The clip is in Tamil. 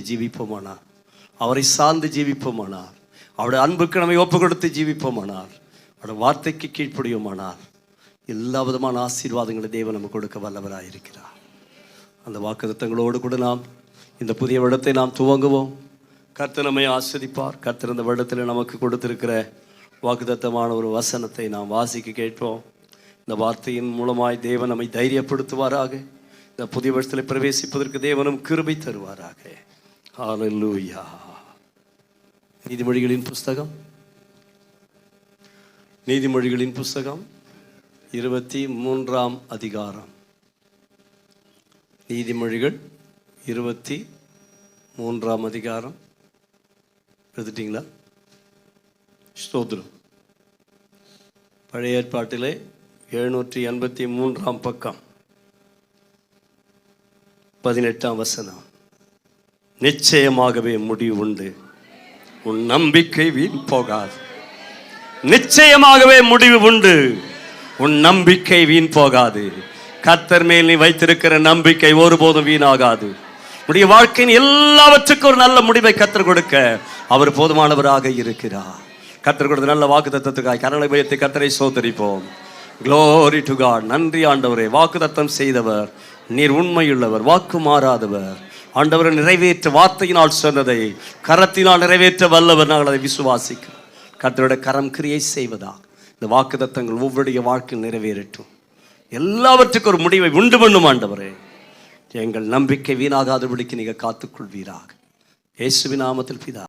ஜீவிப்போமானார், அவரை சார்ந்து ஜீவிப்போமானார், அவருடைய அன்புக்கு நம்மை ஒப்பு கொடுத்து ஜீவிப்போமானார், அவருடைய வார்த்தைக்கு கீழ்ப்படியோமானார், எல்லா விதமான ஆசீர்வாதங்களை தேவன் நமக்கு கொடுக்க வல்லவராக இருக்கிறார். அந்த வாக்குத்தத்தங்களோடு கூட நாம் இந்த புதிய வருடத்தை நாம் துவங்குவோம். கர்த்தர் நம்மை ஆஸ்வதிப்பார். கர்த்தர் இந்த வருடத்தில் நமக்கு கொடுத்திருக்கிற வாக்குத்தத்தமான ஒரு வசனத்தை நாம் வாசிக்க கேட்போம். இந்த வார்த்தையின் மூலமாய் தேவன் நம்மை தைரியப்படுத்துவாராக. இந்த புதிய வருஷத்தில் பிரவேசிப்பதற்கு தேவனும் கிருபை தருவாராக. ஹல்லேலூயா. நீதிமொழிகளின் புஸ்தகம் 23ஆம் அதிகாரம். நீதிமொழிகள் 23ஆம் அதிகாரம். எடுத்துட்டீங்களா? ஸ்தோத்திரம். பழைய ஏற்பாட்டிலே 783ஆம் பக்கம் 18ஆம் வசனம். நிச்சயமாகவே முடிவு உண்டு, உன் நம்பிக்கை வீண் போகாது. நிச்சயமாகவே முடிவு உண்டு, உன் நம்பிக்கை வீண் போகாது. கர்த்தர் மேல் நீ வைத்திருக்கிற நம்பிக்கை ஒருபோதும் வீணாகாது. உடைய வாழ்க்கையின் எல்லாவற்றுக்கும் ஒரு நல்ல முடிவை கர்த்தர் கொடுக்க அவர் போதுமானவராக இருக்கிறார். கர்த்தர் கொடுத்த நல்ல வாக்குத்தத்தத்துக்காக கரங்களை உயர்த்தி கர்த்தரை ஸ்தோத்திரிப்போம். Glory to God. நன்றி ஆண்டவரே. வாக்குத்தத்தம் செய்தவர் நீர், உண்மையுள்ளவர், வாக்கு மாறாதவர். ஆண்டவரை நிறைவேற்ற வார்த்தையினால் சொன்னதை கரத்தினால் நிறைவேற்ற வல்லவர். நாங்கள் அதை விசுவாசிக்கிறோம். கர்த்தருடைய கரம் கிரியை செய்வதாக இந்த வாக்குத்தத்தங்கள் ஒவ்வொருடைய வாழ்க்கையில் நிறைவேறட்டும். எல்லாவற்றுக்கும் ஒரு முடிவை உண்டு பண்ணும் ஆண்டவரே. எங்கள் நம்பிக்கை வீணாகாதபடிக்கு நீங்கள் காத்துக்கொள்வீராக. இயேசுவின் நாமத்தில் பிதா.